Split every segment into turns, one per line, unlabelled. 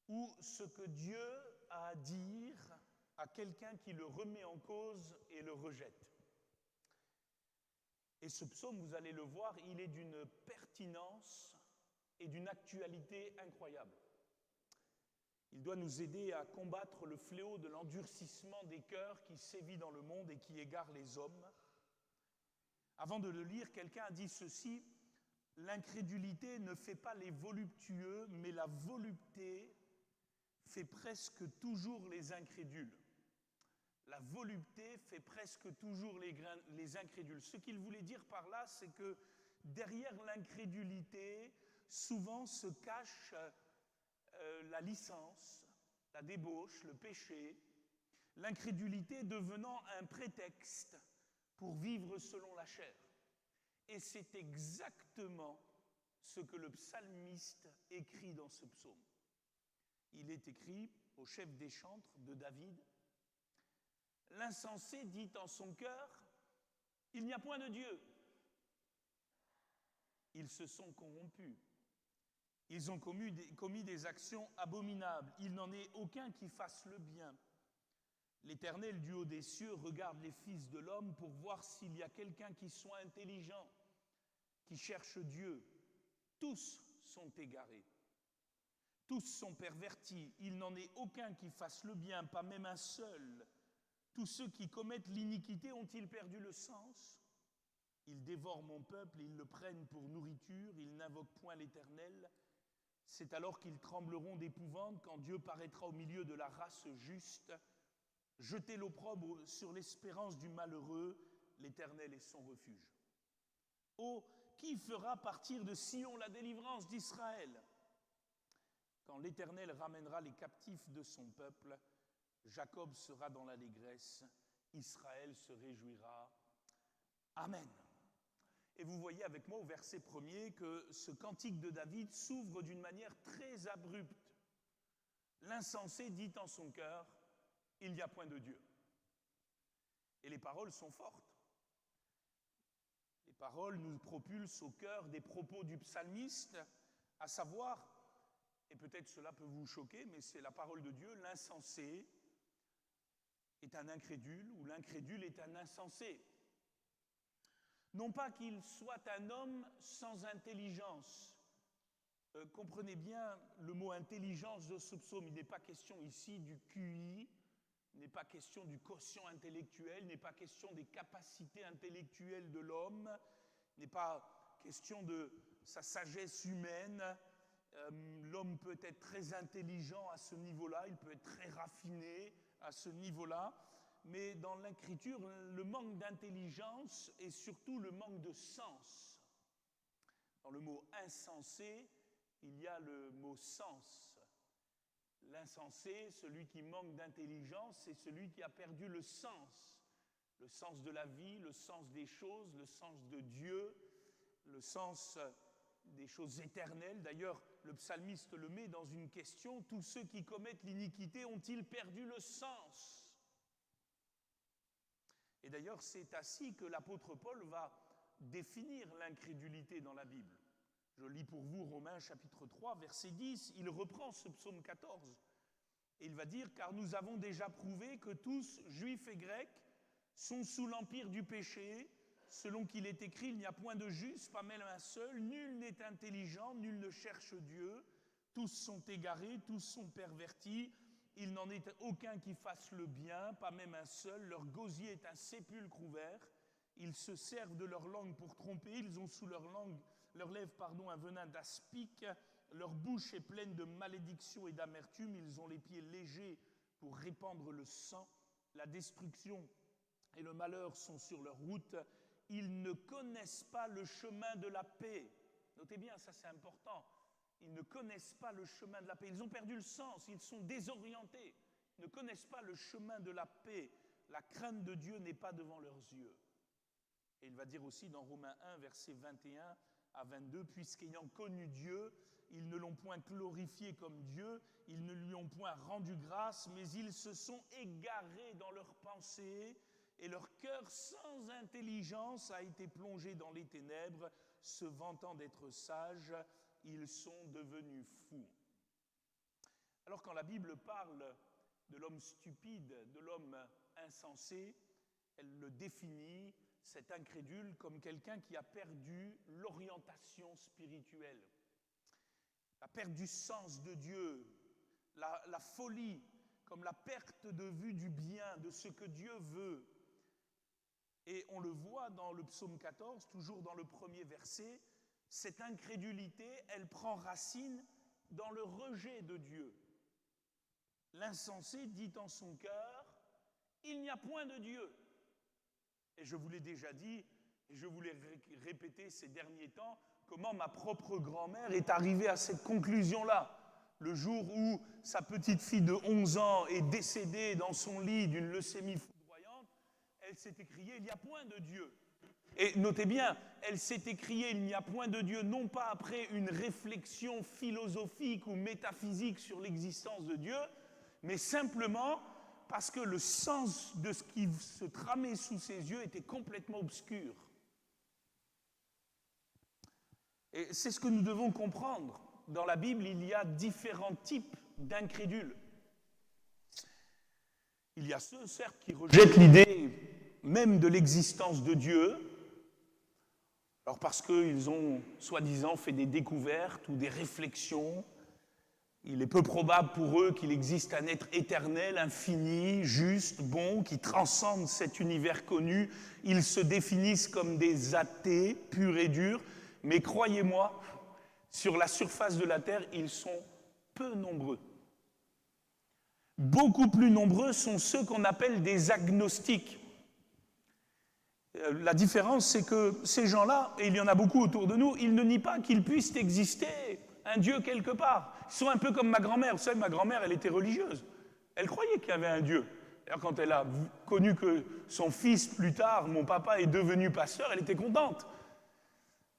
ou ce que Dieu a à dire à quelqu'un qui le remet en cause et le rejette. Et ce psaume, vous allez le voir, il est d'une pertinence et d'une actualité incroyable. Il doit nous aider à combattre le fléau de l'endurcissement des cœurs qui sévit dans le monde et qui égare les hommes. Avant de le lire, quelqu'un a dit ceci: « L'incrédulité ne fait pas les voluptueux, mais la volupté fait presque toujours les incrédules. » La volupté fait presque toujours les incrédules. Ce qu'il voulait dire par là, c'est que derrière l'incrédulité, souvent se cache la licence, la débauche, le péché, l'incrédulité devenant un prétexte pour vivre selon la chair. Et c'est exactement ce que le psalmiste écrit dans ce psaume. Il est écrit au chef des chantres de David: « L'insensé dit en son cœur, il n'y a point de Dieu. Ils se sont corrompus. Ils ont commis des actions abominables. Il n'en est aucun qui fasse le bien. L'Éternel du haut des cieux regarde les fils de l'homme pour voir s'il y a quelqu'un qui soit intelligent, qui cherche Dieu. Tous sont égarés. Tous sont pervertis. Il n'en est aucun qui fasse le bien, pas même un seul. Tous ceux qui commettent l'iniquité ont-ils perdu le sens? Ils dévorent mon peuple, ils le prennent pour nourriture, ils n'invoquent point l'Éternel. C'est alors qu'ils trembleront d'épouvante quand Dieu paraîtra au milieu de la race juste. Jeter l'opprobre sur l'espérance du malheureux, l'Éternel est son refuge. Oh, qui fera partir de Sion la délivrance d'Israël? Quand l'Éternel ramènera les captifs de son peuple, Jacob sera dans l'allégresse, Israël se réjouira. Amen. » Et vous voyez avec moi au verset 1er que ce cantique de David s'ouvre d'une manière très abrupte. L'insensé dit en son cœur, il n'y a point de Dieu. Et les paroles sont fortes. Les paroles nous propulsent au cœur des propos du psalmiste, à savoir, et peut-être cela peut vous choquer, mais c'est la parole de Dieu, l'insensé est un incrédule ou l'incrédule est un insensé. Non pas qu'il soit un homme sans intelligence. Comprenez bien le mot intelligence de ce psaume. Il n'est pas question ici du QI, il n'est pas question du quotient intellectuel, il n'est pas question des capacités intellectuelles de l'homme, il n'est pas question de sa sagesse humaine. L'homme peut être très intelligent à ce niveau-là, il peut être très raffiné à ce niveau-là. Mais dans l'écriture, le manque d'intelligence et surtout le manque de sens. Dans le mot insensé, il y a le mot sens. L'insensé, celui qui manque d'intelligence, c'est celui qui a perdu le sens de la vie, le sens des choses, le sens de Dieu, le sens des choses éternelles. D'ailleurs, le psalmiste le met dans une question: tous ceux qui commettent l'iniquité ont-ils perdu le sens? Et d'ailleurs, c'est ainsi que l'apôtre Paul va définir l'incrédulité dans la Bible. Je lis pour vous Romains chapitre 3, verset 10. Il reprend ce psaume 14. Et il va dire: « Car nous avons déjà prouvé que tous, juifs et grecs, sont sous l'empire du péché. Selon qu'il est écrit, il n'y a point de juste, pas même un seul. Nul n'est intelligent, nul ne cherche Dieu. Tous sont égarés, tous sont pervertis. Il n'en est aucun qui fasse le bien, pas même un seul. Leur gosier est un sépulcre ouvert. Ils se servent de leur langue pour tromper. Ils ont sous leurs lèvres un venin d'aspic. Leur bouche est pleine de malédiction et d'amertume. Ils ont les pieds légers pour répandre le sang. La destruction et le malheur sont sur leur route. Ils ne connaissent pas le chemin de la paix. » Notez bien, ça c'est important. Ils ne connaissent pas le chemin de la paix. Ils ont perdu le sens, ils sont désorientés. Ils ne connaissent pas le chemin de la paix. La crainte de Dieu n'est pas devant leurs yeux. Et il va dire aussi dans Romains 1, versets 21 à 22, « Puisqu'ayant connu Dieu, ils ne l'ont point glorifié comme Dieu, ils ne lui ont point rendu grâce, mais ils se sont égarés dans leurs pensées, et leur cœur sans intelligence a été plongé dans les ténèbres, se vantant d'être sages, ils sont devenus fous. » Alors quand la Bible parle de l'homme stupide, de l'homme insensé, elle le définit, cet incrédule, comme quelqu'un qui a perdu l'orientation spirituelle, la perte du sens de Dieu, la folie, comme la perte de vue du bien, de ce que Dieu veut. Et on le voit dans le psaume 14, toujours dans le premier verset, cette incrédulité, elle prend racine dans le rejet de Dieu. L'insensé dit en son cœur, il n'y a point de Dieu. Et je vous l'ai déjà dit, et je vous l'ai répété ces derniers temps, comment ma propre grand-mère est arrivée à cette conclusion-là. Le jour où sa petite fille de 11 ans est décédée dans son lit d'une leucémie foudroyante, elle s'est écriée « il n'y a point de Dieu ». Et notez bien, elle s'est écriée « il n'y a point de Dieu » non pas après une réflexion philosophique ou métaphysique sur l'existence de Dieu, mais simplement parce que le sens de ce qui se tramait sous ses yeux était complètement obscur. Et c'est ce que nous devons comprendre. Dans la Bible, il y a différents types d'incrédules. Il y a ceux, certes, qui rejettent l'idée même de l'existence de Dieu, alors parce qu'ils ont, soi-disant, fait des découvertes ou des réflexions. Il est peu probable pour eux qu'il existe un être éternel, infini, juste, bon, qui transcende cet univers connu. Ils se définissent comme des athées purs et durs, mais croyez-moi, sur la surface de la Terre, ils sont peu nombreux. Beaucoup plus nombreux sont ceux qu'on appelle des agnostiques. La différence, c'est que ces gens-là, et il y en a beaucoup autour de nous, ils ne nient pas qu'il puisse exister un Dieu quelque part. Ils sont un peu comme ma grand-mère. Vous savez, ma grand-mère, elle était religieuse. Elle croyait qu'il y avait un Dieu. D'ailleurs, quand elle a connu que son fils, plus tard, mon papa, est devenu pasteur, elle était contente.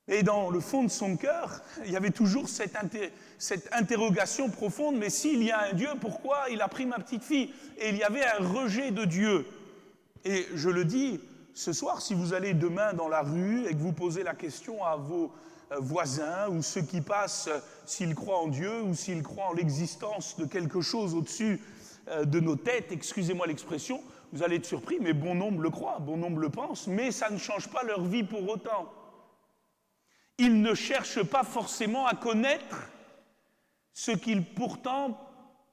Et dans le fond de son cœur, il y avait toujours cette interrogation profonde, mais s'il y a un Dieu, pourquoi il a pris ma petite fille? Et il y avait un rejet de Dieu. Et je le dis, ce soir, si vous allez demain dans la rue et que vous posez la question à vos voisins ou ceux qui passent, s'ils croient en Dieu ou s'ils croient en l'existence de quelque chose au-dessus de nos têtes, excusez-moi l'expression, vous allez être surpris, mais bon nombre le croient, bon nombre le pensent, mais ça ne change pas leur vie pour autant. Ils ne cherchent pas forcément à connaître ce qu'ils pourtant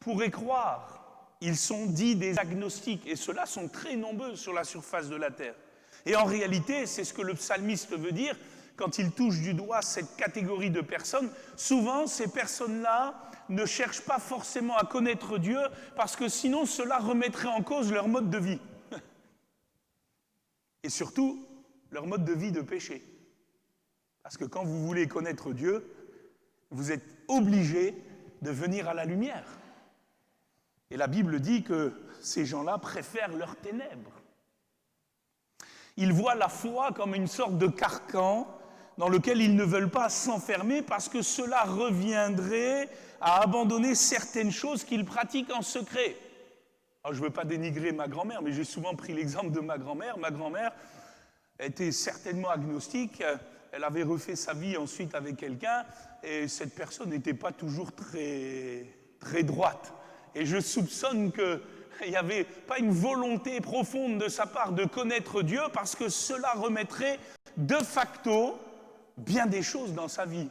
pourraient croire. Ils sont dits des agnostiques, et ceux-là sont très nombreux sur la surface de la terre. Et en réalité, c'est ce que le psalmiste veut dire quand il touche du doigt cette catégorie de personnes. Souvent, ces personnes-là ne cherchent pas forcément à connaître Dieu, parce que sinon, cela remettrait en cause leur mode de vie. Et surtout, leur mode de vie de péché. Parce que quand vous voulez connaître Dieu, vous êtes obligé de venir à la lumière. Et la Bible dit que ces gens-là préfèrent leurs ténèbres. Ils voient la foi comme une sorte de carcan dans lequel ils ne veulent pas s'enfermer parce que cela reviendrait à abandonner certaines choses qu'ils pratiquent en secret. Alors, je ne veux pas dénigrer ma grand-mère, mais j'ai souvent pris l'exemple de ma grand-mère. Ma grand-mère était certainement agnostique. Elle avait refait sa vie ensuite avec quelqu'un et cette personne n'était pas toujours très droite. Et je soupçonne qu'il n'y avait pas une volonté profonde de sa part de connaître Dieu parce que cela remettrait de facto bien des choses dans sa vie.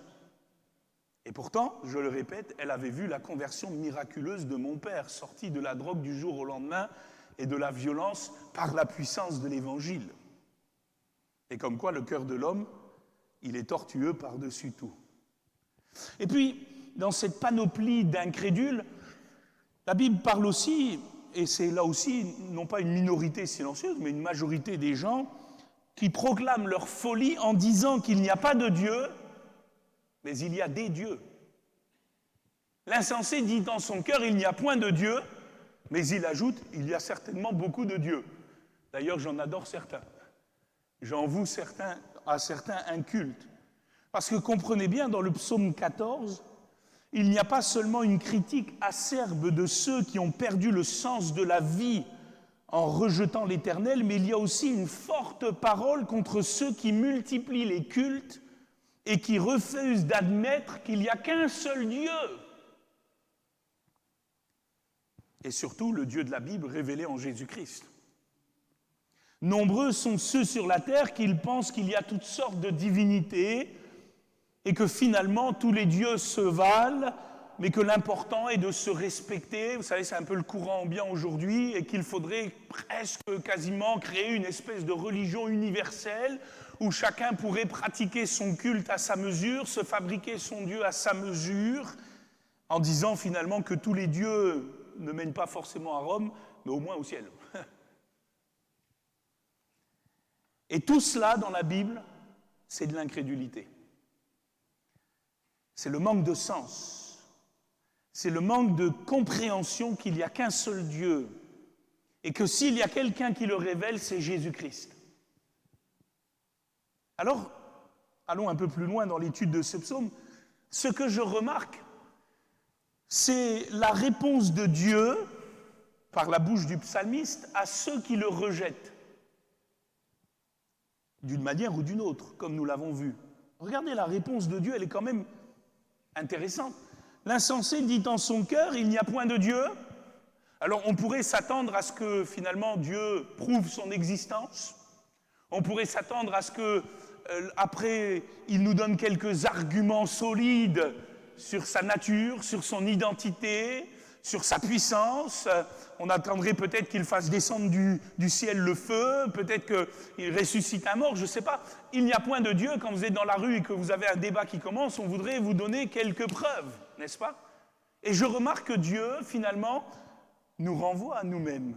Et pourtant, je le répète, elle avait vu la conversion miraculeuse de mon père, sorti de la drogue du jour au lendemain et de la violence par la puissance de l'Évangile. Et comme quoi le cœur de l'homme, il est tortueux par-dessus tout. Et puis, dans cette panoplie d'incrédules, la Bible parle aussi, et c'est là aussi, non pas une minorité silencieuse, mais une majorité des gens qui proclament leur folie en disant qu'il n'y a pas de Dieu, mais il y a des dieux. L'insensé dit dans son cœur, il n'y a point de Dieu, mais il ajoute, il y a certainement beaucoup de dieux. D'ailleurs, j'en adore certains. J'en voue à certains un culte. Parce que comprenez bien, dans le psaume 14, il n'y a pas seulement une critique acerbe de ceux qui ont perdu le sens de la vie en rejetant l'Éternel, mais il y a aussi une forte parole contre ceux qui multiplient les cultes et qui refusent d'admettre qu'il n'y a qu'un seul Dieu. et surtout le Dieu de la Bible révélé en Jésus-Christ. Nombreux sont ceux sur la terre qui pensent qu'il y a toutes sortes de divinités et que finalement tous les dieux se valent, mais que l'important est de se respecter. Vous savez, c'est un peu le courant ambiant aujourd'hui, et qu'il faudrait presque quasiment créer une espèce de religion universelle où chacun pourrait pratiquer son culte à sa mesure, se fabriquer son Dieu à sa mesure, en disant finalement que tous les dieux ne mènent pas forcément à Rome, mais au moins au ciel. Et tout cela dans la Bible, c'est de l'incrédulité. C'est le manque de sens. C'est le manque de compréhension qu'il n'y a qu'un seul Dieu et que s'il y a quelqu'un qui le révèle, c'est Jésus-Christ. Alors, allons un peu plus loin dans l'étude de ce psaume. Ce que je remarque, c'est la réponse de Dieu, par la bouche du psalmiste, à ceux qui le rejettent, d'une manière ou d'une autre, comme nous l'avons vu. Regardez, la réponse de Dieu, elle est quand même intéressante. L'insensé dit en son cœur, il n'y a point de Dieu. Alors on pourrait s'attendre à ce que finalement Dieu prouve son existence. On pourrait s'attendre à ce que après il nous donne quelques arguments solides sur sa nature, sur son identité, sur sa puissance. On attendrait peut-être qu'il fasse descendre du ciel le feu, peut-être qu'il ressuscite un mort, je ne sais pas. Il n'y a point de Dieu. Quand vous êtes dans la rue et que vous avez un débat qui commence, on voudrait vous donner quelques preuves, n'est-ce pas? Et je remarque que Dieu, finalement, nous renvoie à nous-mêmes,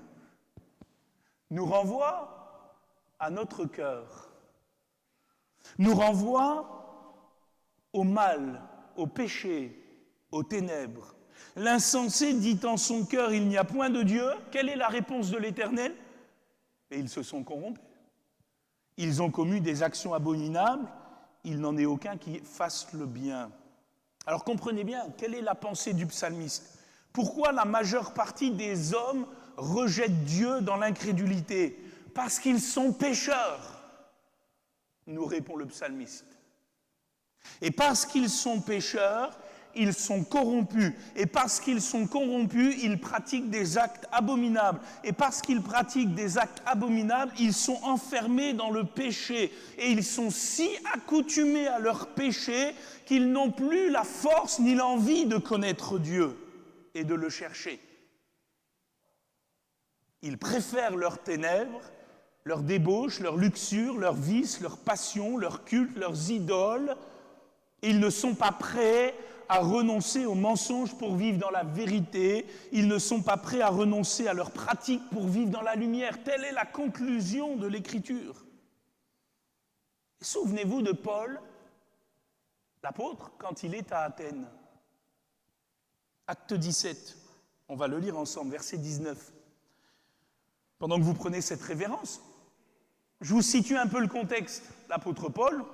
nous renvoie à notre cœur, nous renvoie au mal, au péché, aux ténèbres. L'insensé dit en son cœur, il n'y a point de Dieu. Quelle est la réponse de l'Éternel? Et ils se sont corrompus. Ils ont commis des actions abominables. Il n'en est aucun qui fasse le bien. Alors comprenez bien, quelle est la pensée du psalmiste? Pourquoi la majeure partie des hommes rejettent Dieu dans l'incrédulité? Parce qu'ils sont pécheurs, nous répond le psalmiste. Et parce qu'ils sont pécheurs, ils sont corrompus. Et parce qu'ils sont corrompus, ils pratiquent des actes abominables. Et parce qu'ils pratiquent des actes abominables, ils sont enfermés dans le péché. Et ils sont si accoutumés à leur péché qu'ils n'ont plus la force ni l'envie de connaître Dieu et de le chercher. Ils préfèrent leurs ténèbres, leurs débauches, leurs luxures, leurs vices, leurs passions, leurs cultes, leurs idoles. Ils ne sont pas prêts à renoncer aux mensonges pour vivre dans la vérité. Ils ne sont pas prêts à renoncer à leurs pratiques pour vivre dans la lumière. Telle est la conclusion de l'Écriture. Et souvenez-vous de Paul, l'apôtre, quand il est à Athènes. Acte 17, on va le lire ensemble, verset 19. Pendant que vous prenez cette révérence, je vous situe un peu le contexte. L'apôtre Paul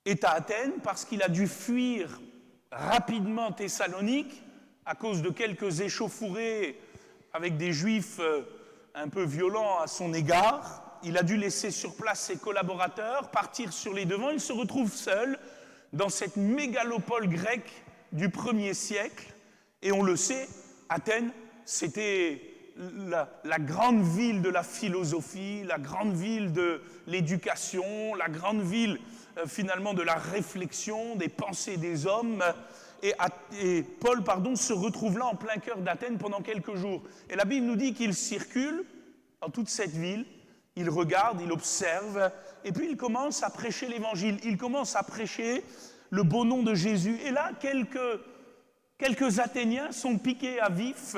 est à Athènes parce qu'il a dû fuir rapidement Thessalonique à cause de quelques échauffourées avec des Juifs un peu violents à son égard. Il a dû laisser sur place ses collaborateurs, partir sur les devants. Il se retrouve seul dans cette mégalopole grecque du 1er siècle. Et on le sait, Athènes, c'était la grande ville de la philosophie, la grande ville de l'éducation, la grande ville finalement de la réflexion, des pensées des hommes. Et Paul, se retrouve là en plein cœur d'Athènes pendant quelques jours. Et la Bible nous dit qu'il circule dans toute cette ville, il regarde, il observe, et puis il commence à prêcher l'Évangile. Il commence à prêcher le beau nom de Jésus. Et là, quelques Athéniens sont piqués à vif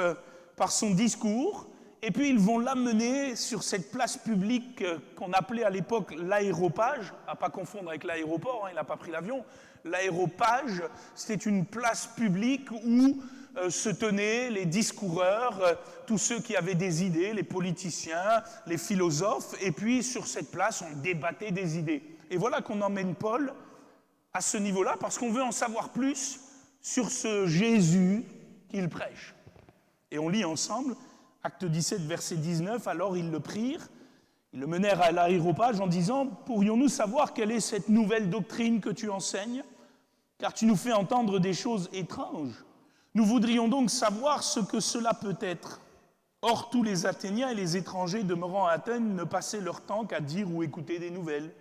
par son discours, et puis ils vont l'amener sur cette place publique qu'on appelait à l'époque l'aéropage, à ne pas confondre avec l'aéroport, il n'a pas pris l'avion. L'aéropage, c'était une place publique où se tenaient les discoureurs, tous ceux qui avaient des idées, les politiciens, les philosophes, et puis sur cette place, on débattait des idées. Et voilà qu'on emmène Paul à ce niveau-là, parce qu'on veut en savoir plus sur ce Jésus qu'il prêche. Et on lit ensemble, acte 17, verset 19, alors ils le prirent, ils le menèrent à l'aéropage en disant « Pourrions-nous savoir quelle est cette nouvelle doctrine que tu enseignes ? Car tu nous fais entendre des choses étranges. Nous voudrions donc savoir ce que cela peut être. Or, tous les Athéniens et les étrangers demeurant à Athènes ne passaient leur temps qu'à dire ou écouter des nouvelles.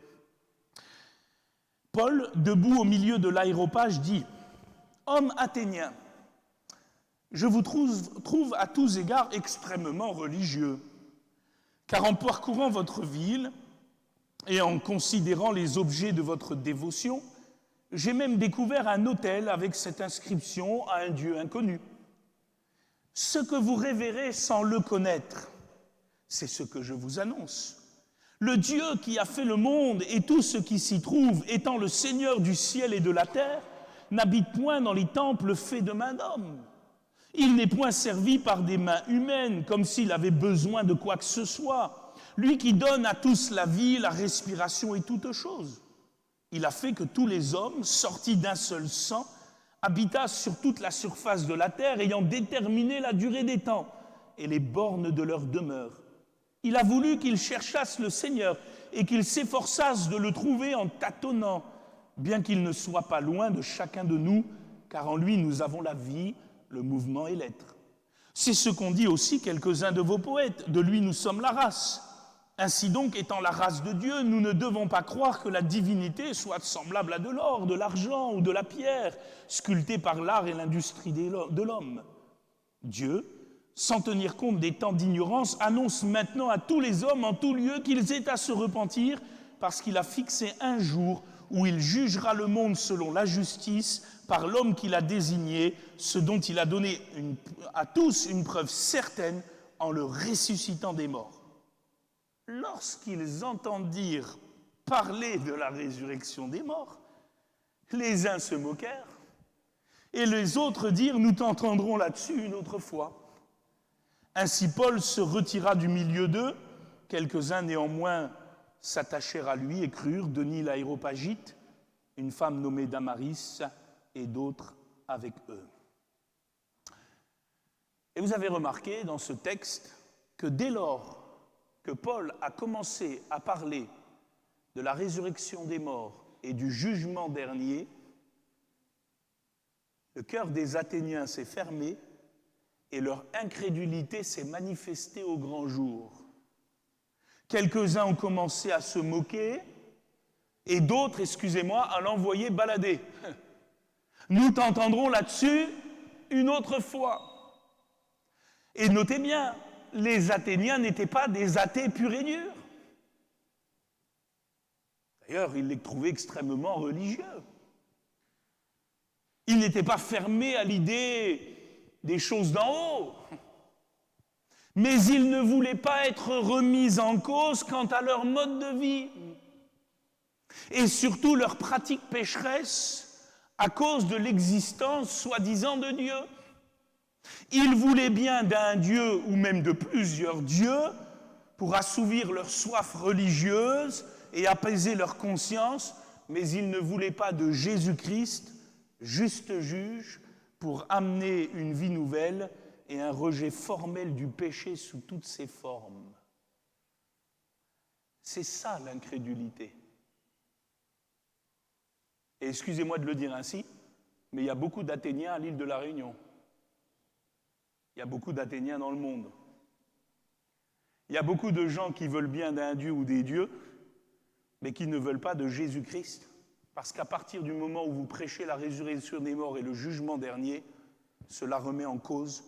Paul, debout au milieu de l'aréopage, dit « Hommes athéniens, je vous trouve à tous égards extrêmement religieux, car en parcourant votre ville et en considérant les objets de votre dévotion, j'ai même découvert un autel avec cette inscription à un Dieu inconnu. Ce que vous révérez sans le connaître, c'est ce que je vous annonce. Le Dieu qui a fait le monde et tout ce qui s'y trouve, étant le Seigneur du ciel et de la terre, n'habite point dans les temples faits de main d'homme. Il n'est point servi par des mains humaines, comme s'il avait besoin de quoi que ce soit. Lui qui donne à tous la vie, la respiration et toutes choses. Il a fait que tous les hommes, sortis d'un seul sang, habitassent sur toute la surface de la terre, ayant déterminé la durée des temps et les bornes de leur demeure. Il a voulu qu'ils cherchassent le Seigneur et qu'ils s'efforçassent de le trouver en tâtonnant, bien qu'il ne soit pas loin de chacun de nous, car en lui nous avons la vie, le mouvement et l'être. C'est ce qu'ont dit aussi quelques-uns de vos poètes, de lui nous sommes la race. Ainsi donc, étant la race de Dieu, nous ne devons pas croire que la divinité soit semblable à de l'or, de l'argent ou de la pierre, sculptée par l'art et l'industrie de l'homme. Dieu, sans tenir compte des temps d'ignorance, annonce maintenant à tous les hommes en tout lieu qu'ils aient à se repentir, parce qu'il a fixé un jour où il jugera le monde selon la justice par l'homme qu'il a désigné, ce dont il a donné à tous une preuve certaine en le ressuscitant des morts. Lorsqu'ils entendirent parler de la résurrection des morts, les uns se moquèrent et les autres dirent « Nous t'entendrons là-dessus une autre fois ». Ainsi Paul se retira du milieu d'eux, quelques-uns néanmoins s'attachèrent à lui et crurent, Denis l'Aréopagite, une femme nommée Damaris et d'autres avec eux. Et vous avez remarqué dans ce texte que dès lors que Paul a commencé à parler de la résurrection des morts et du jugement dernier, le cœur des Athéniens s'est fermé et leur incrédulité s'est manifestée au grand jour. Quelques-uns ont commencé à se moquer et d'autres, excusez-moi, à l'envoyer balader. Nous t'entendrons là-dessus une autre fois. Et notez bien, les Athéniens n'étaient pas des athées purs et durs. D'ailleurs, ils les trouvaient extrêmement religieux. Ils n'étaient pas fermés à l'idée des choses d'en haut. Mais ils ne voulaient pas être remis en cause quant à leur mode de vie. Et surtout leur pratique pécheresse à cause de l'existence soi-disant de Dieu. Ils voulaient bien d'un Dieu ou même de plusieurs dieux pour assouvir leur soif religieuse et apaiser leur conscience, mais ils ne voulaient pas de Jésus-Christ, juste juge, pour amener une vie nouvelle et un rejet formel du péché sous toutes ses formes. C'est ça l'incrédulité. Et excusez-moi de le dire ainsi, mais il y a beaucoup d'Athéniens à l'île de la Réunion. Il y a beaucoup d'Athéniens dans le monde. Il y a beaucoup de gens qui veulent bien d'un Dieu ou des dieux, mais qui ne veulent pas de Jésus-Christ. Parce qu'à partir du moment où vous prêchez la résurrection des morts et le jugement dernier, cela remet en cause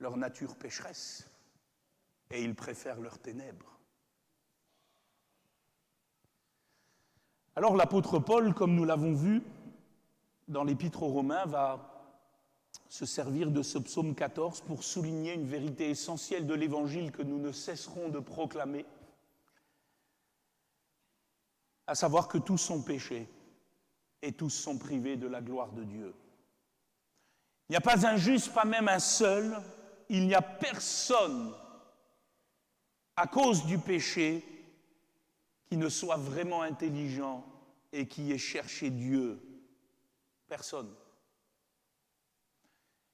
leur nature pécheresse. Et ils préfèrent leurs ténèbres. Alors l'apôtre Paul, comme nous l'avons vu dans l'Épître aux Romains, va se servir de ce psaume 14 pour souligner une vérité essentielle de l'Évangile que nous ne cesserons de proclamer, à savoir que tous sont péchés et tous sont privés de la gloire de Dieu. Il n'y a pas un juste, pas même un seul, il n'y a personne à cause du péché qui ne soit vraiment intelligent et qui ait cherché Dieu. Personne.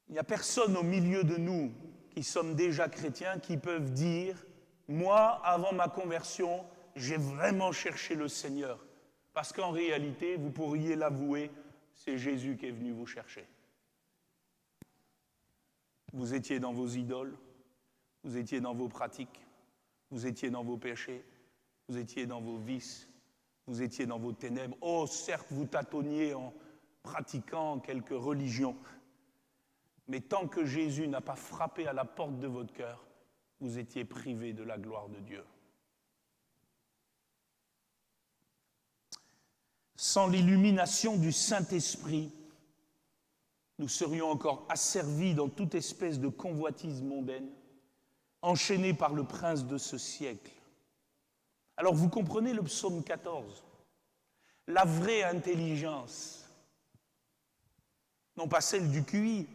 Il n'y a personne au milieu de nous qui sommes déjà chrétiens qui peuvent dire « Moi, avant ma conversion, j'ai vraiment cherché le Seigneur. » Parce qu'en réalité, vous pourriez l'avouer, c'est Jésus qui est venu vous chercher. Vous étiez dans vos idoles, vous étiez dans vos pratiques, vous étiez dans vos péchés, vous étiez dans vos vices, vous étiez dans vos ténèbres. Oh, certes, vous tâtonniez en pratiquant quelques religions, mais tant que Jésus n'a pas frappé à la porte de votre cœur, vous étiez privés de la gloire de Dieu. Sans l'illumination du Saint-Esprit, nous serions encore asservis dans toute espèce de convoitise mondaine, enchaînés par le prince de ce siècle. Alors vous comprenez le psaume 14, la vraie intelligence, non pas celle du QI,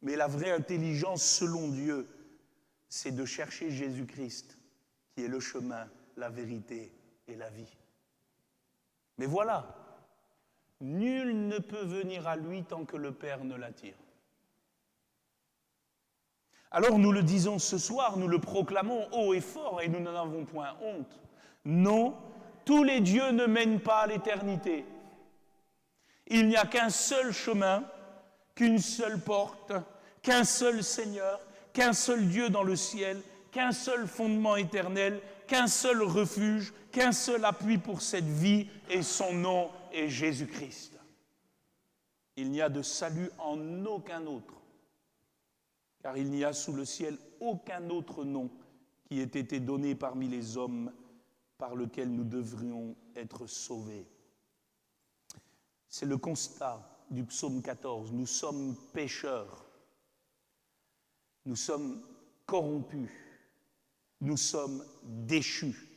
mais la vraie intelligence selon Dieu, c'est de chercher Jésus-Christ, qui est le chemin, la vérité et la vie. Mais voilà, nul ne peut venir à lui tant que le Père ne l'attire. Alors nous le disons ce soir, nous le proclamons haut et fort et nous n'en avons point honte. Non, tous les dieux ne mènent pas à l'éternité. Il n'y a qu'un seul chemin, qu'une seule porte, qu'un seul Seigneur, qu'un seul Dieu dans le ciel, qu'un seul fondement éternel, qu'un seul refuge, qu'un seul appui pour cette vie, et son nom est Jésus-Christ. Il n'y a de salut en aucun autre, car il n'y a sous le ciel aucun autre nom qui ait été donné parmi les hommes par lequel nous devrions être sauvés. C'est le constat du psaume 14. Nous sommes pécheurs, nous sommes corrompus, nous sommes déchus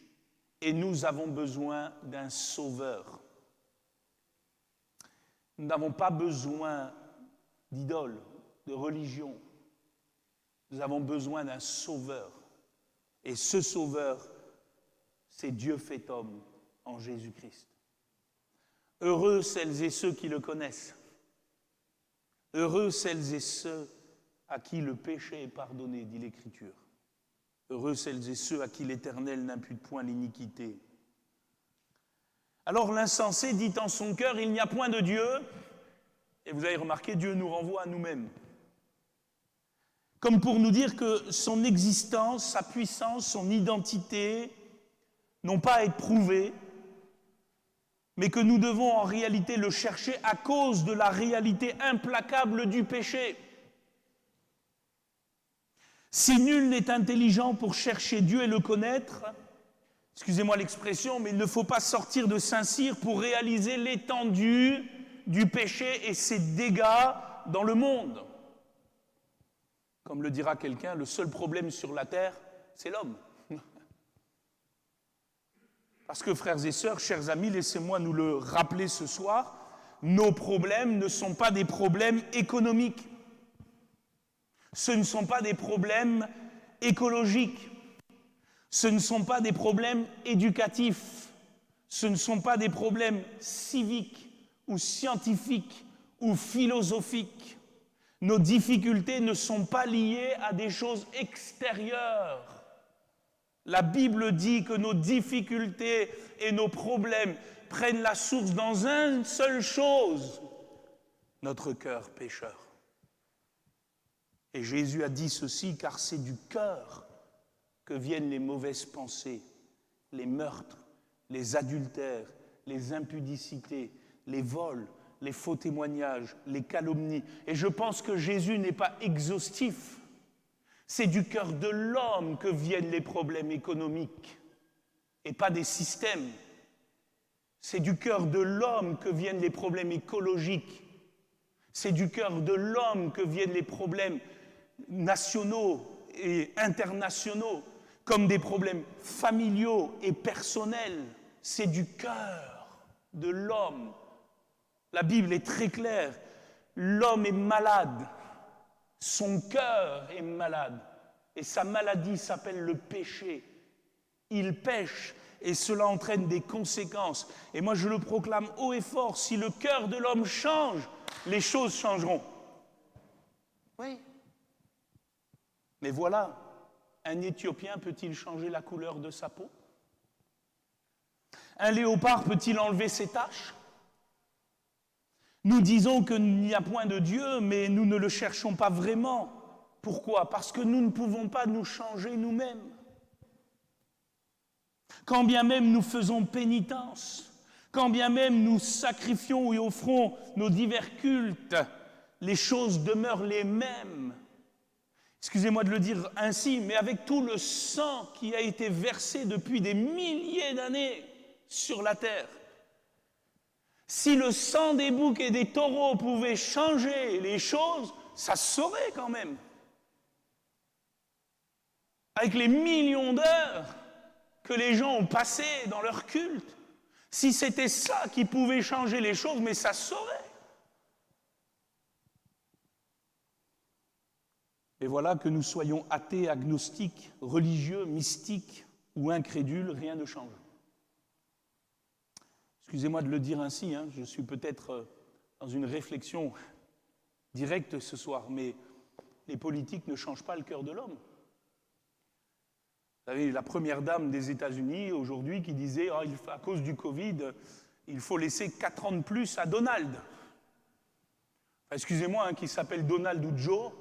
et nous avons besoin d'un sauveur. Nous n'avons pas besoin d'idoles, de religion. Nous avons besoin d'un sauveur. Et ce sauveur, c'est Dieu fait homme en Jésus-Christ. Heureux celles et ceux qui le connaissent. Heureux celles et ceux à qui le péché est pardonné, dit l'Écriture. Heureux celles et ceux à qui l'Éternel n'impute point l'iniquité. Alors l'insensé dit en son cœur, il n'y a point de Dieu. Et vous avez remarqué, Dieu nous renvoie à nous-mêmes. Comme pour nous dire que son existence, sa puissance, son identité n'ont pas à être prouvées, mais que nous devons en réalité le chercher à cause de la réalité implacable du péché. Si nul n'est intelligent pour chercher Dieu et le connaître, excusez-moi l'expression, mais il ne faut pas sortir de Saint-Cyr pour réaliser l'étendue du péché et ses dégâts dans le monde. Comme le dira quelqu'un, le seul problème sur la terre, c'est l'homme. Parce que, frères et sœurs, chers amis, laissez-moi nous le rappeler ce soir, nos problèmes ne sont pas des problèmes économiques. Ce ne sont pas des problèmes écologiques. Ce ne sont pas des problèmes éducatifs. Ce ne sont pas des problèmes civiques ou scientifiques ou philosophiques. Nos difficultés ne sont pas liées à des choses extérieures. La Bible dit que nos difficultés et nos problèmes prennent la source dans une seule chose, notre cœur pécheur. Et Jésus a dit ceci, car c'est du cœur que viennent les mauvaises pensées, les meurtres, les adultères, les impudicités, les vols, les faux témoignages, les calomnies. Et je pense que Jésus n'est pas exhaustif. C'est du cœur de l'homme que viennent les problèmes économiques et pas des systèmes. C'est du cœur de l'homme que viennent les problèmes écologiques. C'est du cœur de l'homme que viennent les problèmes nationaux et internationaux, comme des problèmes familiaux et personnels. C'est du cœur de l'homme. La Bible est très claire. L'homme est malade. Son cœur est malade. Et sa maladie s'appelle le péché. Il pêche et cela entraîne des conséquences. Et moi je le proclame haut et fort, si le cœur de l'homme change, les choses changeront. Oui. Mais voilà, un Éthiopien peut-il changer la couleur de sa peau? Un léopard peut-il enlever ses taches? Nous disons qu'il n'y a point de Dieu, mais nous ne le cherchons pas vraiment. Pourquoi? Parce que nous ne pouvons pas nous changer nous-mêmes. Quand bien même nous faisons pénitence, quand bien même nous sacrifions et offrons nos divers cultes, les choses demeurent les mêmes. Excusez-moi de le dire ainsi, mais avec tout le sang qui a été versé depuis des milliers d'années sur la terre, si le sang des boucs et des taureaux pouvait changer les choses, ça se saurait quand même. Avec les millions d'heures que les gens ont passées dans leur culte, si c'était ça qui pouvait changer les choses, mais ça se saurait. Et voilà, que nous soyons athées, agnostiques, religieux, mystiques ou incrédules, rien ne change. Excusez-moi de le dire ainsi, je suis peut-être dans une réflexion directe ce soir, mais les politiques ne changent pas le cœur de l'homme. Vous savez, la première dame des États-Unis aujourd'hui qui disait à cause du Covid, il faut laisser 4 ans de plus à Donald. Enfin, excusez-moi, qu'il s'appelle Donald ou Joe,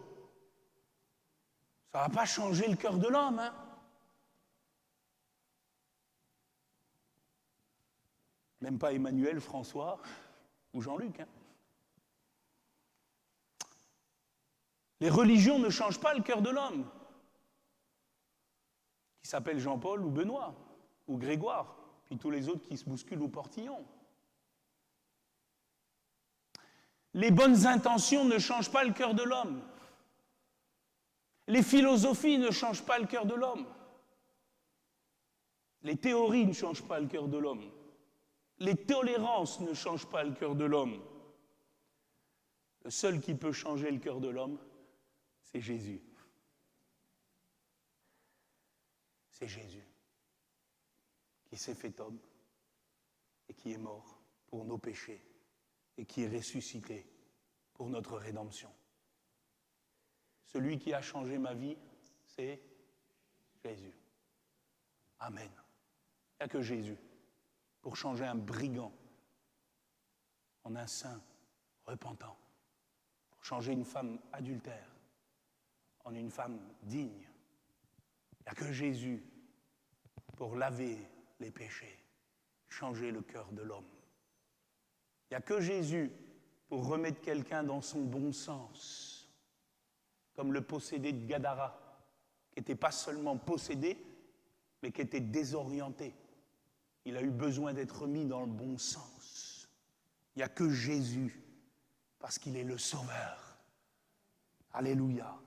ça ne va pas changer le cœur de l'homme. Même pas Emmanuel, François ou Jean-Luc. Les religions ne changent pas le cœur de l'homme, qui s'appelle Jean-Paul ou Benoît ou Grégoire, puis tous les autres qui se bousculent au portillon. Les bonnes intentions ne changent pas le cœur de l'homme. Les philosophies ne changent pas le cœur de l'homme. Les théories ne changent pas le cœur de l'homme. Les tolérances ne changent pas le cœur de l'homme. Le seul qui peut changer le cœur de l'homme, c'est Jésus. C'est Jésus qui s'est fait homme et qui est mort pour nos péchés et qui est ressuscité pour notre rédemption. Celui qui a changé ma vie, c'est Jésus. Amen. Il n'y a que Jésus pour changer un brigand en un saint repentant, pour changer une femme adultère en une femme digne. Il n'y a que Jésus pour laver les péchés, changer le cœur de l'homme. Il n'y a que Jésus pour remettre quelqu'un dans son bon sens, comme le possédé de Gadara, qui n'était pas seulement possédé, mais qui était désorienté. Il a eu besoin d'être mis dans le bon sens. Il n'y a que Jésus, parce qu'il est le Sauveur. Alléluia.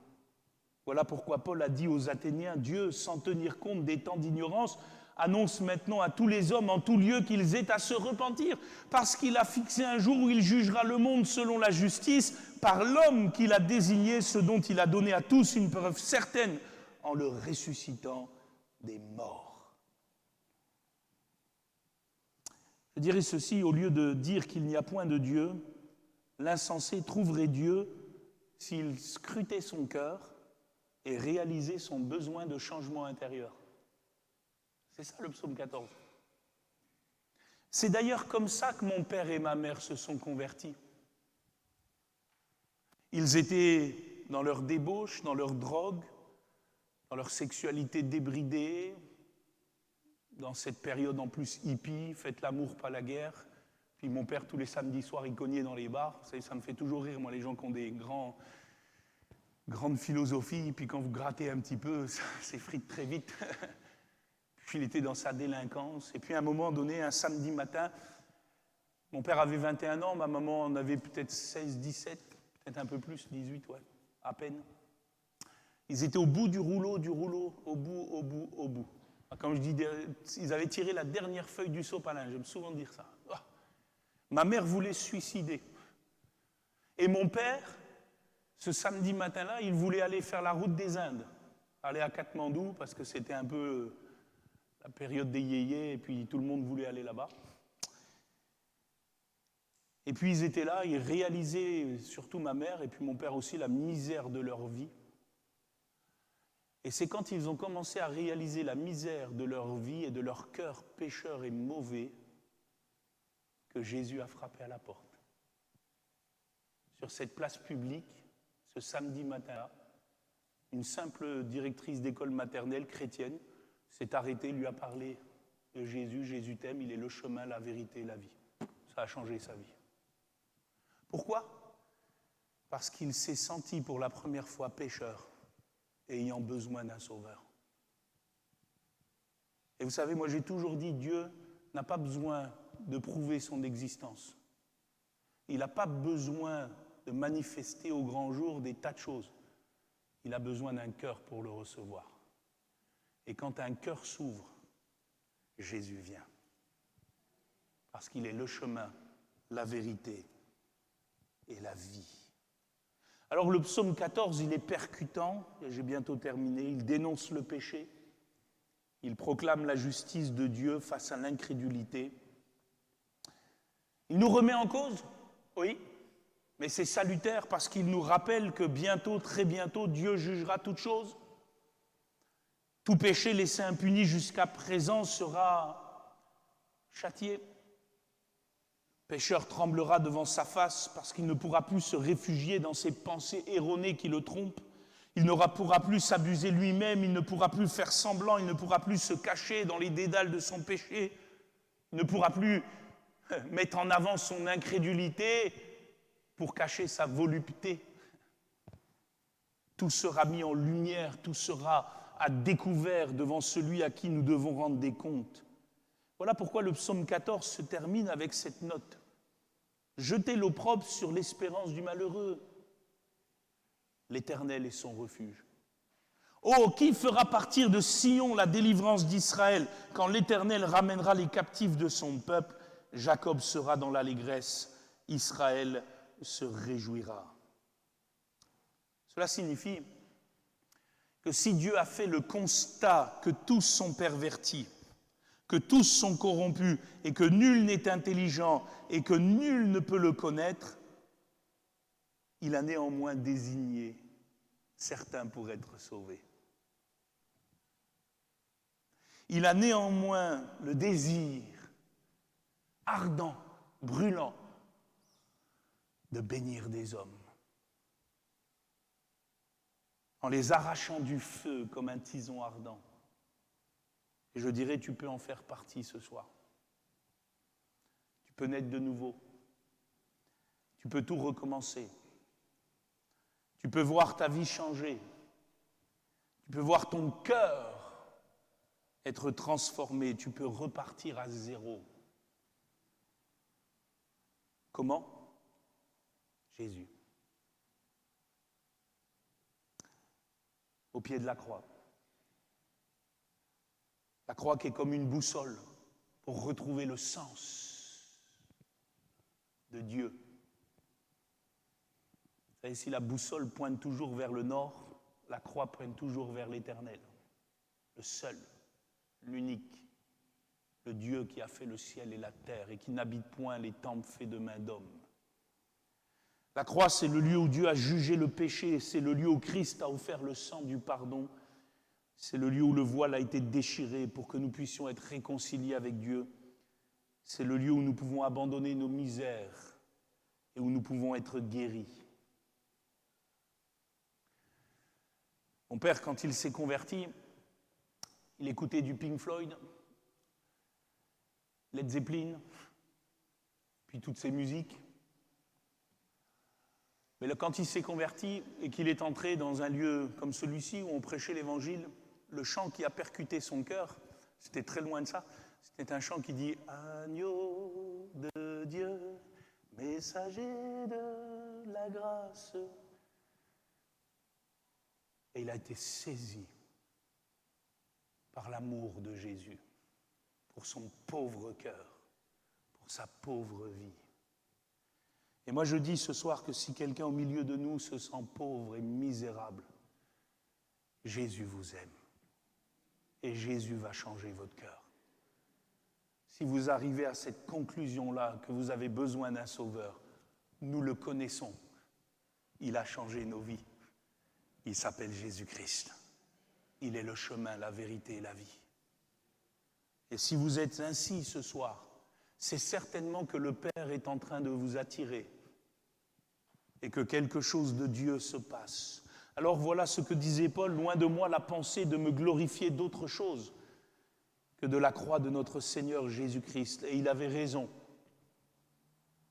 Voilà pourquoi Paul a dit aux Athéniens, Dieu, sans tenir compte des temps d'ignorance, annonce maintenant à tous les hommes en tout lieu qu'ils aient à se repentir, parce qu'il a fixé un jour où il jugera le monde selon la justice, par l'homme qu'il a désigné, ce dont il a donné à tous une preuve certaine, en le ressuscitant des morts. Je dirais ceci, au lieu de dire qu'il n'y a point de Dieu, l'insensé trouverait Dieu s'il scrutait son cœur et réalisait son besoin de changement intérieur. C'est ça le psaume 14. C'est d'ailleurs comme ça que mon père et ma mère se sont convertis. Ils étaient dans leur débauche, dans leur drogue, dans leur sexualité débridée, dans cette période en plus hippie, faites l'amour, pas la guerre. Puis mon père, tous les samedis soirs, il cognait dans les bars. Vous savez, ça me fait toujours rire, moi, les gens qui ont des grandes philosophies, puis quand vous grattez un petit peu, ça s'effrite très vite. Puis il était dans sa délinquance. Et puis à un moment donné, un samedi matin, mon père avait 21 ans, ma maman en avait peut-être 16, 17, peut-être un peu plus, 18, ouais, à peine. Ils étaient au bout du rouleau, au bout. Quand je dis, ils avaient tiré la dernière feuille du sopalin, j'aime souvent dire ça. Oh. Ma mère voulait se suicider. Et mon père, ce samedi matin-là, il voulait aller faire la route des Indes, aller à Katmandou, parce que c'était un peu la période des yéyés, et puis tout le monde voulait aller là-bas. Et puis ils étaient là, ils réalisaient, surtout ma mère, et puis mon père aussi, la misère de leur vie. Et c'est quand ils ont commencé à réaliser la misère de leur vie et de leur cœur pécheur et mauvais que Jésus a frappé à la porte. sur cette place publique, ce samedi matin-là, une simple directrice d'école maternelle chrétienne s'est arrêtée, lui a parlé de Jésus. Jésus t'aime, il est le chemin, la vérité et la vie. Ça a changé sa vie. Pourquoi ? Parce qu'il s'est senti pour la première fois pécheur et ayant besoin d'un sauveur. Et vous savez, moi j'ai toujours dit, Dieu n'a pas besoin de prouver son existence. Il n'a pas besoin de manifester au grand jour des tas de choses. Il a besoin d'un cœur pour le recevoir. Et quand un cœur s'ouvre, Jésus vient. Parce qu'il est le chemin, la vérité et la vie. Alors le psaume 14, il est percutant, et j'ai bientôt terminé, il dénonce le péché, il proclame la justice de Dieu face à l'incrédulité. Il nous remet en cause, oui, mais c'est salutaire parce qu'il nous rappelle que bientôt, très bientôt, Dieu jugera toutes choses. Tout péché laissé impuni jusqu'à présent sera châtié. Le pécheur tremblera devant sa face parce qu'il ne pourra plus se réfugier dans ses pensées erronées qui le trompent. Il ne pourra plus s'abuser lui-même, il ne pourra plus faire semblant, il ne pourra plus se cacher dans les dédales de son péché. Il ne pourra plus mettre en avant son incrédulité pour cacher sa volupté. Tout sera mis en lumière, tout sera à découvert devant celui à qui nous devons rendre des comptes. Voilà pourquoi le psaume 14 se termine avec cette note. Jetez l'opprobre sur l'espérance du malheureux. L'Éternel est son refuge. Oh, qui fera partir de Sion la délivrance d'Israël quand l'Éternel ramènera les captifs de son peuple? Jacob sera dans l'allégresse, Israël se réjouira. Cela signifie que si Dieu a fait le constat que tous sont pervertis, que tous sont corrompus et que nul n'est intelligent et que nul ne peut le connaître, il a néanmoins désigné certains pour être sauvés. Il a néanmoins le désir ardent, brûlant, de bénir des hommes, en les arrachant du feu comme un tison ardent. Et je dirais, tu peux en faire partie ce soir. Tu peux naître de nouveau. Tu peux tout recommencer. Tu peux voir ta vie changer. Tu peux voir ton cœur être transformé. Tu peux repartir à zéro. Comment ? Jésus. Au pied de la croix. La croix qui est comme une boussole pour retrouver le sens de Dieu. Vous savez, si la boussole pointe toujours vers le nord, la croix pointe toujours vers l'Éternel. Le seul, l'unique, le Dieu qui a fait le ciel et la terre et qui n'habite point les temples faits de main d'homme. La croix, c'est le lieu où Dieu a jugé le péché, c'est le lieu où Christ a offert le sang du pardon, c'est le lieu où le voile a été déchiré pour que nous puissions être réconciliés avec Dieu, c'est le lieu où nous pouvons abandonner nos misères et où nous pouvons être guéris. Mon père, quand il s'est converti, il écoutait du Pink Floyd, Led Zeppelin, puis toutes ces musiques. Mais quand il s'est converti et qu'il est entré dans un lieu comme celui-ci où on prêchait l'Évangile, le chant qui a percuté son cœur, c'était très loin de ça, c'était un chant qui dit « Agneau de Dieu, messager de la grâce ». Et il a été saisi par l'amour de Jésus pour son pauvre cœur, pour sa pauvre vie. Et moi je dis ce soir que si quelqu'un au milieu de nous se sent pauvre et misérable, Jésus vous aime. Et Jésus va changer votre cœur. Si vous arrivez à cette conclusion-là, que vous avez besoin d'un sauveur, nous le connaissons. Il a changé nos vies. Il s'appelle Jésus-Christ. Il est le chemin, la vérité et la vie. Et si vous êtes ainsi ce soir, c'est certainement que le Père est en train de vous attirer et que quelque chose de Dieu se passe. Alors voilà ce que disait Paul, loin de moi la pensée de me glorifier d'autre chose que de la croix de notre Seigneur Jésus-Christ. Et il avait raison.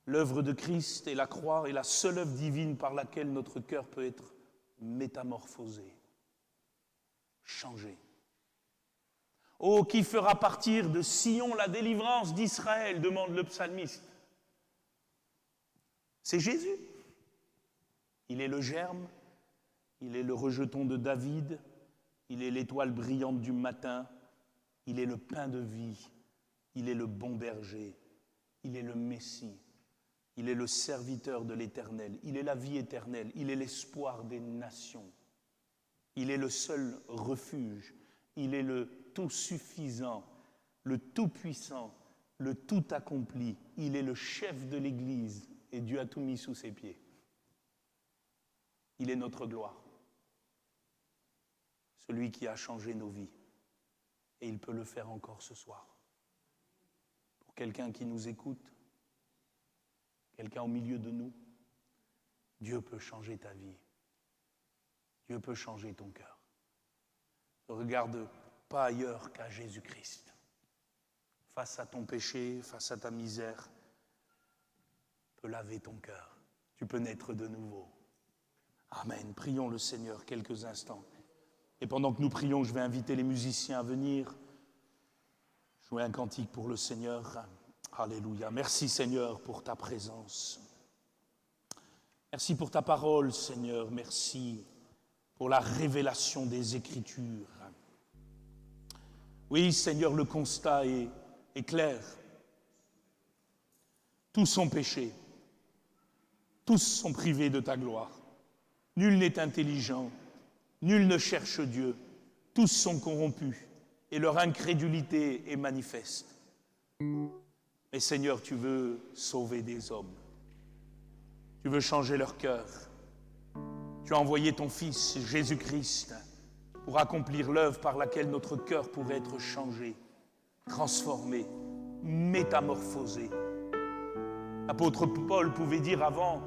L'œuvre de Christ et la croix est la seule œuvre divine par laquelle notre cœur peut être métamorphosé, changé. Oh, qui fera partir de Sion la délivrance d'Israël, demande le psalmiste. C'est Jésus. Il est le germe, il est le rejeton de David, il est l'étoile brillante du matin, il est le pain de vie, il est le bon berger, il est le Messie, il est le serviteur de l'Éternel, il est la vie éternelle, il est l'espoir des nations, il est le seul refuge, il est le tout suffisant, le tout puissant, le tout accompli, il est le chef de l'Église et Dieu a tout mis sous ses pieds. Il est notre gloire, celui qui a changé nos vies. Et il peut le faire encore ce soir. Pour quelqu'un qui nous écoute, quelqu'un au milieu de nous, Dieu peut changer ta vie. Dieu peut changer ton cœur. Ne regarde pas ailleurs qu'à Jésus-Christ. Face à ton péché, face à ta misère, peut laver ton cœur. Tu peux naître de nouveau. Amen. Prions le Seigneur quelques instants. Et pendant que nous prions, je vais inviter les musiciens à venir jouer un cantique pour le Seigneur. Alléluia. Merci Seigneur pour ta présence. Merci pour ta parole, Seigneur. Merci pour la révélation des Écritures. Oui, Seigneur, le constat est clair. Tous sont péchés. Tous sont privés de ta gloire. Nul n'est intelligent. Nul ne cherche Dieu. Tous sont corrompus et leur incrédulité est manifeste. Mais Seigneur, tu veux sauver des hommes. Tu veux changer leur cœur. Tu as envoyé ton Fils, Jésus-Christ, pour accomplir l'œuvre par laquelle notre cœur pourrait être changé, transformé, métamorphosé. L'apôtre Paul pouvait dire avant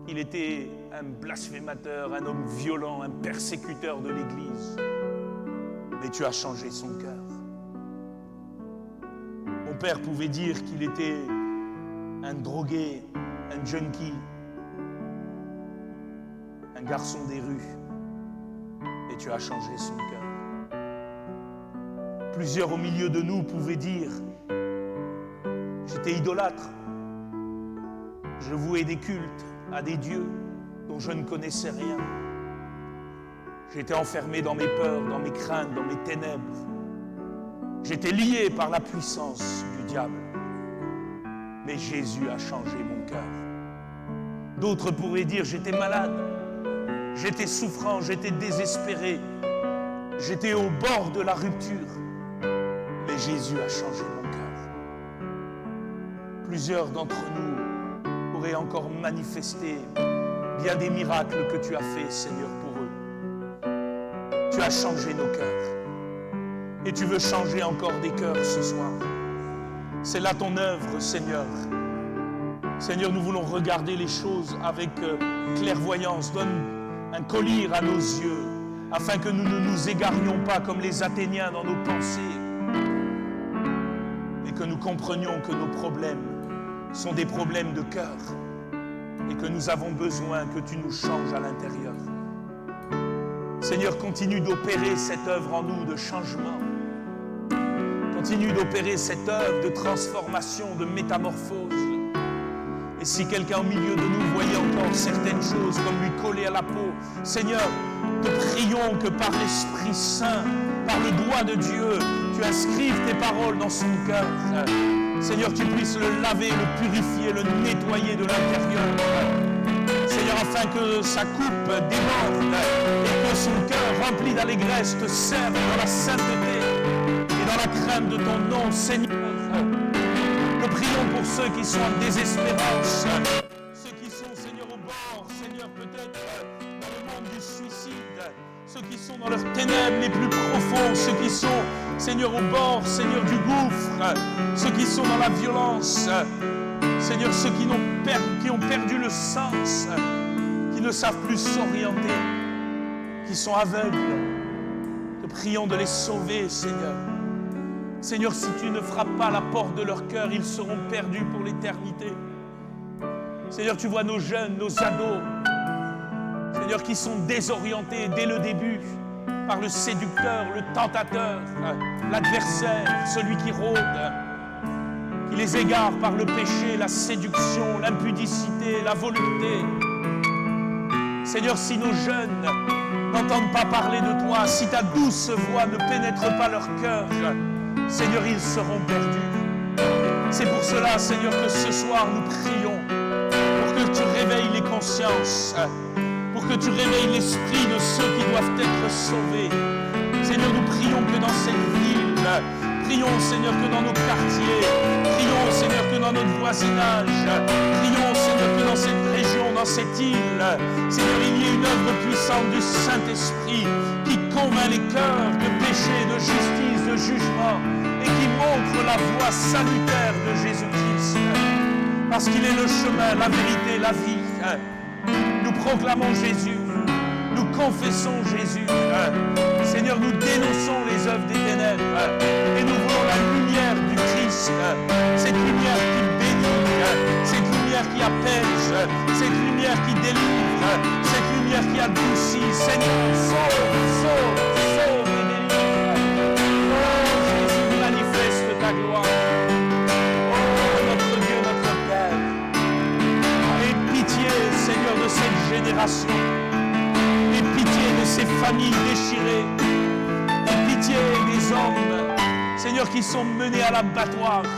qu'il était un blasphémateur, un homme violent, un persécuteur de l'Église. Mais tu as changé son cœur. Mon père pouvait dire qu'il était un drogué, un junkie, un garçon des rues. Et tu as changé son cœur. Plusieurs au milieu de nous pouvaient dire « J'étais idolâtre. Je vouais des cultes à des dieux dont je ne connaissais rien. J'étais enfermé dans mes peurs, dans mes craintes, dans mes ténèbres. J'étais lié par la puissance du diable. Mais Jésus a changé mon cœur. » D'autres pourraient dire « J'étais malade, j'étais souffrant, j'étais désespéré, j'étais au bord de la rupture. Mais Jésus a changé mon cœur. » Plusieurs d'entre nous pourraient encore manifester bien des miracles que tu as faits, Seigneur, pour eux. Tu as changé nos cœurs. Et tu veux changer encore des cœurs ce soir. C'est là ton œuvre, Seigneur. Seigneur, nous voulons regarder les choses avec clairvoyance. Donne un collier à nos yeux, afin que nous ne nous égarions pas comme les Athéniens dans nos pensées, et que nous comprenions que nos problèmes sont des problèmes de cœur, et que nous avons besoin que tu nous changes à l'intérieur. Seigneur, continue d'opérer cette œuvre en nous de changement. Continue d'opérer cette œuvre de transformation, de métamorphose. Et si quelqu'un au milieu de nous voyait encore certaines choses comme lui coller à la peau, Seigneur, te prions que par l'Esprit Saint, par le doigt de Dieu, tu inscrives tes paroles dans son cœur. Seigneur, tu puisses le laver, le purifier, le nettoyer de l'intérieur. Seigneur, afin que sa coupe déborde et que son cœur rempli d'allégresse te serve dans la sainteté et dans la crainte de ton nom, Seigneur. Nous prions pour ceux qui sont en désespérance, ceux qui sont, Seigneur, au bord, Seigneur, peut-être dans le monde du suicide, ceux qui sont dans leurs ténèbres les plus profonds, ceux qui sont, Seigneur, au bord, Seigneur, du gouffre, ceux qui sont dans la violence, Seigneur, ceux qui ont perdu le sens. qui ne savent plus s'orienter, qui sont aveugles. Te prions de les sauver, Seigneur. Seigneur, si tu ne frappes pas la porte de leur cœur, ils seront perdus pour l'éternité. Seigneur, tu vois nos jeunes, nos ados, Seigneur, qui sont désorientés dès le début par le séducteur, le tentateur, l'adversaire, celui qui rôde, qui les égare par le péché, la séduction, l'impudicité, la volupté. Seigneur, si nos jeunes n'entendent pas parler de toi, si ta douce voix ne pénètre pas leur cœur, Seigneur, ils seront perdus. C'est pour cela, Seigneur, que ce soir nous prions pour que tu réveilles les consciences, pour que tu réveilles l'esprit de ceux qui doivent être sauvés. Seigneur, nous prions que dans cette ville, prions, Seigneur, que dans nos quartiers, prions, Seigneur, que dans notre voisinage, prions, Seigneur, que dans cette région, dans cette île, Seigneur, il y ait une œuvre puissante du Saint-Esprit qui convainc les cœurs de péché, de justice, de jugement et qui montre la voie salutaire de Jésus-Christ. Parce qu'il est le chemin, la vérité, la vie. Nous proclamons Jésus, nous confessons Jésus. Seigneur, nous dénonçons les œuvres des ténèbres et nous voulons la lumière du Christ, cette lumière qui bénit, cette lumière qui apaise, cette lumière qui délivre, cette lumière qui adoucit. Seigneur, sauve, sauve, sauve et délivre. Oh Jésus, manifeste ta gloire. Oh notre Dieu, notre Père. Aie pitié, Seigneur, de cette génération. Aie pitié de ces familles déchirées. Aie pitié des hommes, Seigneur, qui sont menés à l'abattoir.